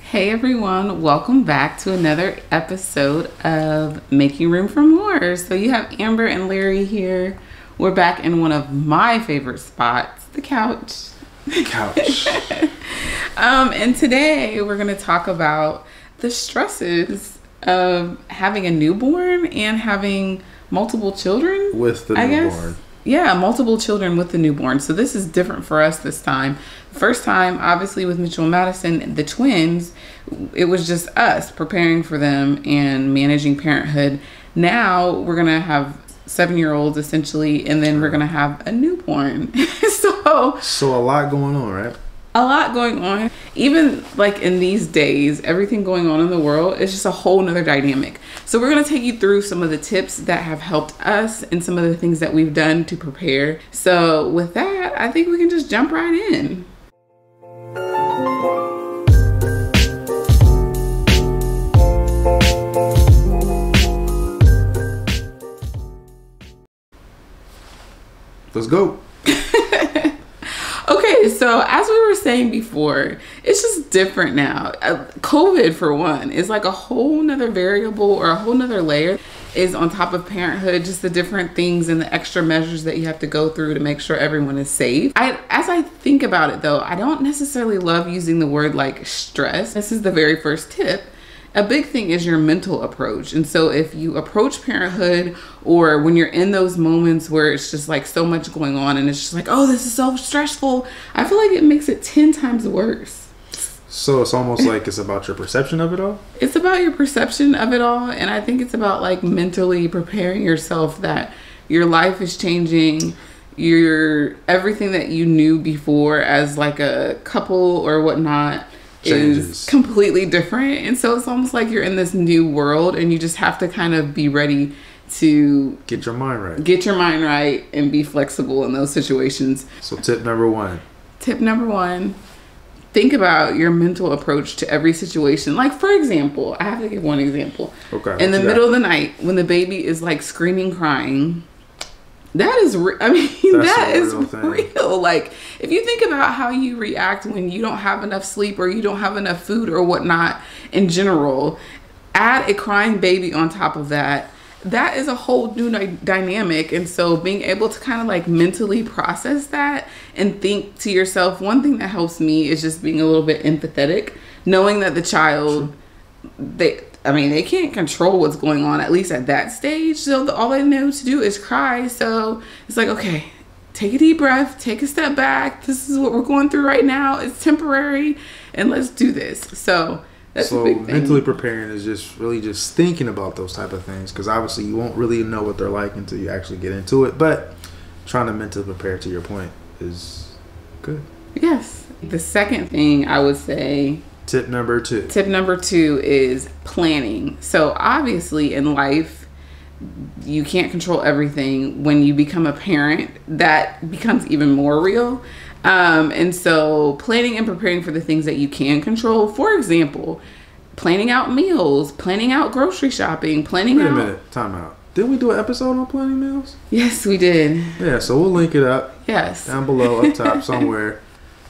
Hey everyone, welcome back to another episode of Making Room for More. So you have Amber and Larry here. We're back in one of my favorite spots, the couch. And today we're going to talk about the stresses of having a newborn and having multiple children. With the newborn. Yeah, multiple children with the newborn. So this is different for us this time. First time, obviously, with Mitchell and Madison, the twins, it was just us preparing for them and managing parenthood. Now we're going to have 7-year-olds essentially, and then we're going to have a newborn. So a lot going on, right? A lot going on. Even like in these days, everything going on in the world is just a whole nother dynamic. So we're going to take you through some of the tips that have helped us and some of the things that we've done to prepare. So with that, I think we can just jump right in. Let's go. Okay, so as we were saying before, it's just different now. COVID, for one, is like a whole nother variable or a whole nother layer is on top of parenthood, just the different things and the extra measures that you have to go through to make sure everyone is safe. As I think about it though, I don't necessarily love using the word like stress. This is the very first tip. A big thing is your mental approach. And so if you approach parenthood or when you're in those moments where it's just like so much going on and it's just like, oh, this is so stressful, I feel like it makes it 10 times worse. So it's almost like it's about your perception of it all? It's about your perception of it all. And I think it's about like mentally preparing yourself that your life is changing. Everything that you knew before as like a couple or whatnot is completely different. And so it's almost like you're in this new world and you just have to kind of be ready to get your mind right and be flexible in those situations. So tip number one, think about your mental approach to every situation. Like, for example, I have to give one example. Okay. In the middle of the night when the baby is like screaming, crying, that is real. Like, if you think about how you react when you don't have enough sleep or you don't have enough food or whatnot in general, add a crying baby on top of that, that is a whole new dynamic. And so being able to kind of like mentally process that and think to yourself, one thing that helps me is just being a little bit empathetic, knowing that the child, they can't control what's going on, at least at that stage. So all they know to do is cry. So it's like, okay, take a deep breath, take a step back. This is what we're going through right now. It's temporary and let's do this. So that's a big thing. Mentally preparing is just really just thinking about those type of things, because obviously you won't really know what they're like until you actually get into it. But trying to mentally prepare, to your point, is good. Yes. The second thing I would say, Tip number two is planning. So obviously in life, you can't control everything. When you become a parent, that becomes even more real. And so planning and preparing for the things that you can control. For example, planning out meals, planning out grocery shopping, Wait a minute, time out. Didn't we do an episode on planning meals? Yes, we did. Yeah, so we'll link it up. Yes. Down below, up top, somewhere.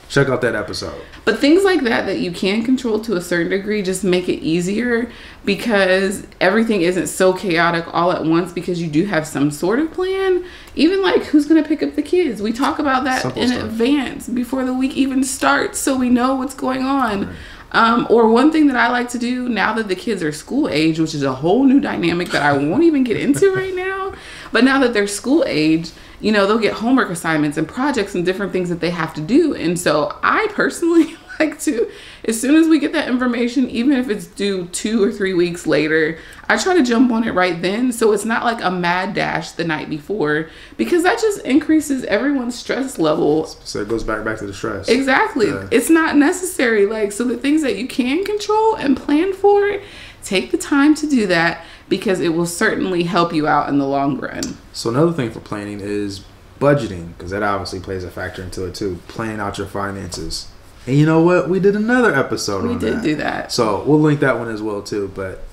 Check out that episode. But things like that you can control to a certain degree just make it easier, because everything isn't so chaotic all at once, because you do have some sort of plan. Even like who's going to pick up the kids. We talk about that advance before the week even starts, so we know what's going on. Right. Or one thing that I like to do now that the kids are school age, which is a whole new dynamic that I won't even get into right now. But now that they're school age, you know, they'll get homework assignments and projects and different things that they have to do. And so I personally like to, as soon as we get that information, even if it's due 2 or 3 weeks later, I try to jump on it right then. So it's not like a mad dash the night before, because that just increases everyone's stress level. So it goes back to the stress. Exactly. Yeah. It's not necessary. Like, so the things that you can control and plan for, take the time to do that, because it will certainly help you out in the long run. So another thing for planning is budgeting, because that obviously plays a factor into it too. Planning out your finances. And you know what? We did another episode on that. We did do that. So we'll link that one as well too. But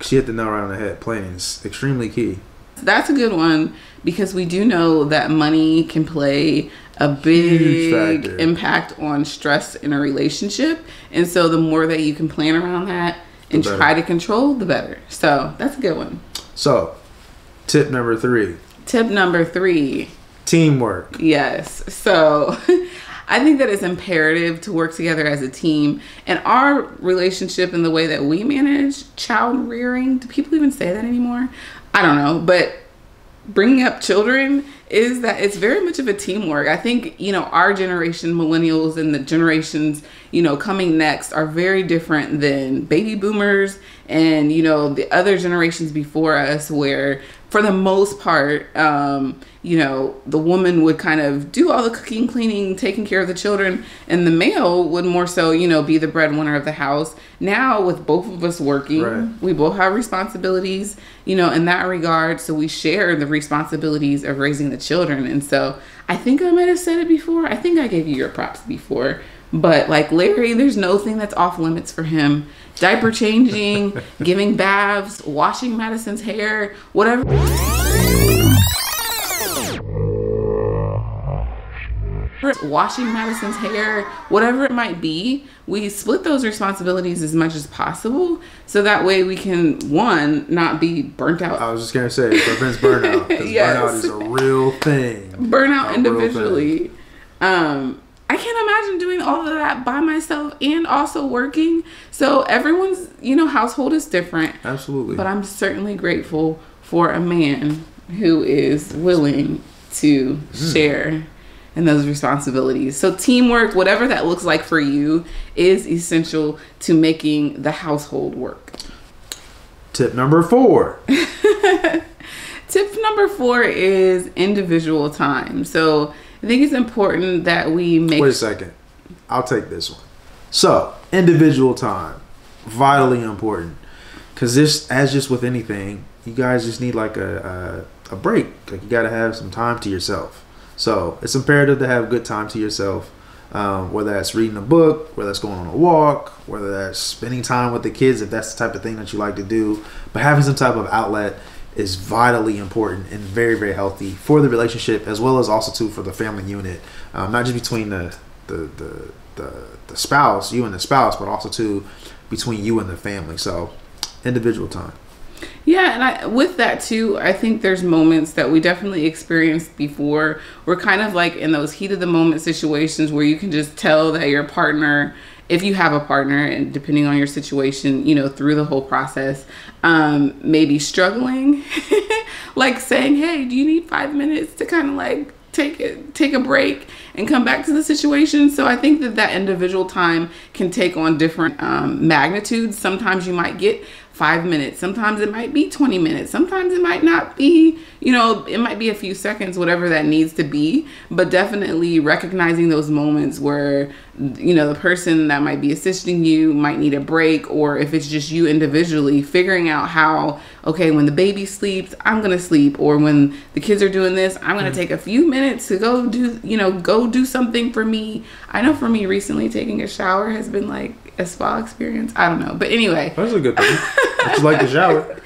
she hit the nail right on the head. Planning is extremely key. That's a good one, because we do know that money can play a big impact on stress in a relationship. And so the more that you can plan around that and try to control, the better. So that's a good one. So tip number 3. Tip number 3. Teamwork. Yes. So I think that it's imperative to work together as a team. And our relationship and the way that we manage child rearing, do people even say that anymore? I don't know. But bringing up children is that it's very much of a teamwork. I think, our generation, millennials, and the generations, coming next are very different than baby boomers and, the other generations before us, where for the most part, the woman would kind of do all the cooking, cleaning, taking care of the children, and the male would more so, be the breadwinner of the house. Now, with both of us working, right, we both have responsibilities, in that regard. So we share the responsibilities of raising the children. And so I think I might have said it before. I think I gave you your props before. But like Larry, there's no thing that's off limits for him. Diaper changing, giving baths, washing Madison's hair, whatever. Washing Madison's hair, whatever it might be, we split those responsibilities as much as possible, so that way we can, one, not be burnt out. I was just gonna say, it prevents burnout, because yes, burnout is a real thing. Burnout individually. I can't imagine doing all of that by myself and also working. So everyone's, household is different. Absolutely. But I'm certainly grateful for a man who is willing to share in those responsibilities. So teamwork, whatever that looks like for you, is essential to making the household work. Tip number 4. Tip number 4 is individual time. So I think it's important that we make... Wait a second. I'll take this one. So, individual time. Vitally important. Because just with anything, you guys just need like a break. Like, you got to have some time to yourself. So, it's imperative to have good time to yourself. Whether that's reading a book, whether that's going on a walk, whether that's spending time with the kids, if that's the type of thing that you like to do. But having some type of outlet is vitally important and very, very healthy for the relationship, as well as also too for the family unit, not just between the spouse, you and the spouse, but also too between you and the family. So individual time. Yeah, and with that too, I think there's moments that we definitely experienced before. We're kind of like in those heat of the moment situations where you can just tell that your partner, if you have a partner, and depending on your situation, through the whole process, maybe struggling, like saying, hey, do you need 5 minutes to kind of like take a break and come back to the situation? So I think that individual time can take on different magnitudes. Sometimes you might get 5 minutes. Sometimes it might be 20 minutes. Sometimes it might not be, it might be a few seconds, whatever that needs to be. But definitely recognizing those moments where, the person that might be assisting you might need a break, or if it's just you individually, figuring out how, okay, when the baby sleeps, I'm going to sleep, or when the kids are doing this, I'm going to take a few minutes to go do something for me. I know for me recently, taking a shower has been like a spa experience. I don't know. But anyway. That's a good thing. But you like the shower.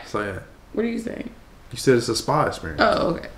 So yeah. What are you saying? You said it's a spa experience. Oh, okay.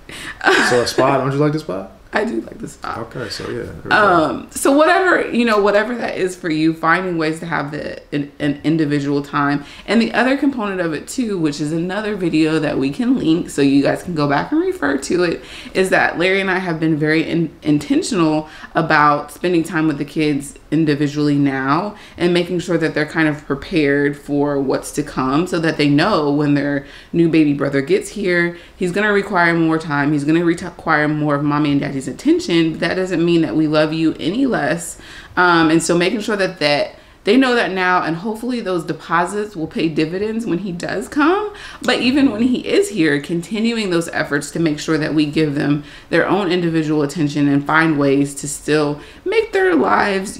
So a spa, don't you like the spa? I do like the spa. Okay, so yeah. So whatever that is for you, finding ways to have an individual time. And the other component of it too, which is another video that we can link so you guys can go back and refer to it, is that Larry and I have been very intentional about spending time with the kids individually now, and making sure that they're kind of prepared for what's to come, so that they know when their new baby brother gets here, he's going to require more time. He's going to require more of mommy and daddy's attention. But that doesn't mean that we love you any less. And so making sure that they know that now, and hopefully those deposits will pay dividends when he does come. But even when he is here, continuing those efforts to make sure that we give them their own individual attention and find ways to still make their lives,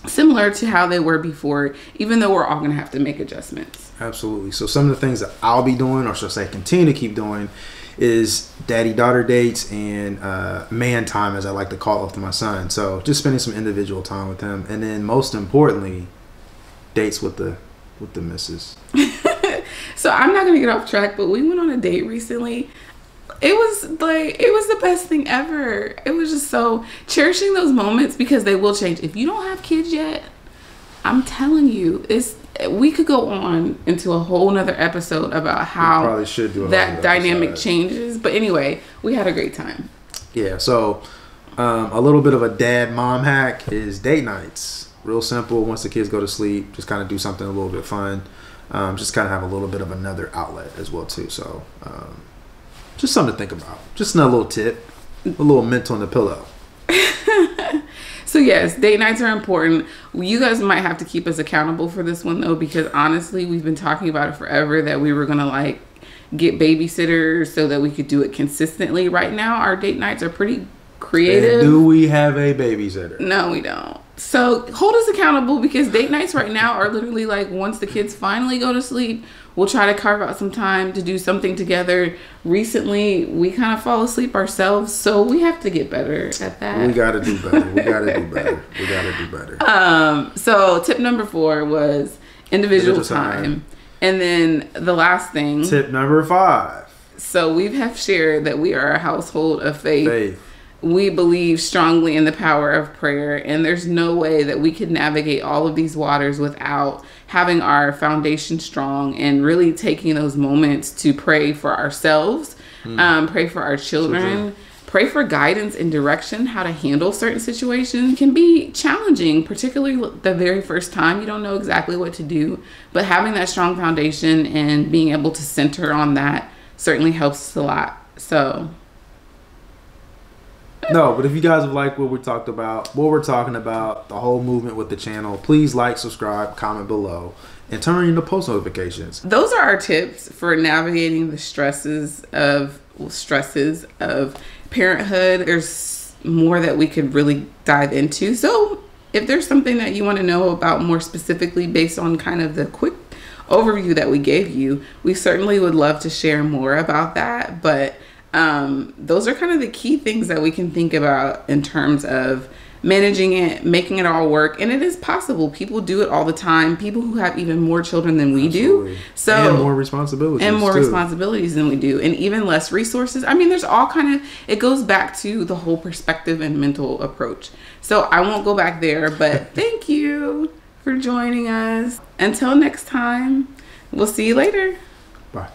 similar to how they were before, even though we're all going to have to make adjustments. Absolutely. So some of the things that I'll be doing, or should I say continue to keep doing, is daddy-daughter dates and man time, as I like to call it, with my son. So just spending some individual time with him, and then most importantly, dates with the missus. So I'm not gonna get off track, but we went on a date recently. it was the best thing ever. It was just so cherishing those moments because they will change. If you don't have kids yet, I'm telling you, we could go on into a whole nother episode about how probably should do that dynamic changes. But anyway, we had a great time. Yeah, so a little bit of a dad mom hack is date nights. Real simple. Once the kids go to sleep, just kind of do something a little bit fun. Just kind of have a little bit of another outlet as well too. So just something to think about. Just another little tip, a little mint on the pillow. So yes, date nights are important. You guys might have to keep us accountable for this one though, because honestly, we've been talking about it forever that we were gonna like get babysitters so that we could do it consistently. Right now, our date nights are pretty creative. And do we have a babysitter? No, we don't. So hold us accountable because date nights right now are literally like once the kids finally go to sleep, we'll try to carve out some time to do something together. Recently, we kind of fall asleep ourselves, so we have to get better at that. We got to do better. We got to do better. So tip number 4 was individual time. And then the last thing. Tip number 5. So we have shared that we are a household of faith. We believe strongly in the power of prayer, and there's no way that we could navigate all of these waters without having our foundation strong and really taking those moments to pray for ourselves, pray for our children, pray for guidance and direction, how to handle certain situations. Can be challenging, particularly the very first time you don't know exactly what to do, but having that strong foundation and being able to center on that certainly helps a lot. So no, but if you guys have liked what we talked about, what we're talking about, the whole movement with the channel, please like, subscribe, comment below, and turn on your post notifications. Those are our tips for navigating the stresses of parenthood. There's more that we could really dive into. So if there's something that you want to know about more specifically based on kind of the quick overview that we gave you, we certainly would love to share more about that. But those are kind of the key things that we can think about in terms of managing it, making it all work. And it is possible. People do it all the time. People who have even more children than we do. So and more responsibilities. And more responsibilities than we do. And even less resources. I mean, there's all kind of, it goes back to the whole perspective and mental approach. So I won't go back there, but thank you for joining us. Until next time, we'll see you later. Bye.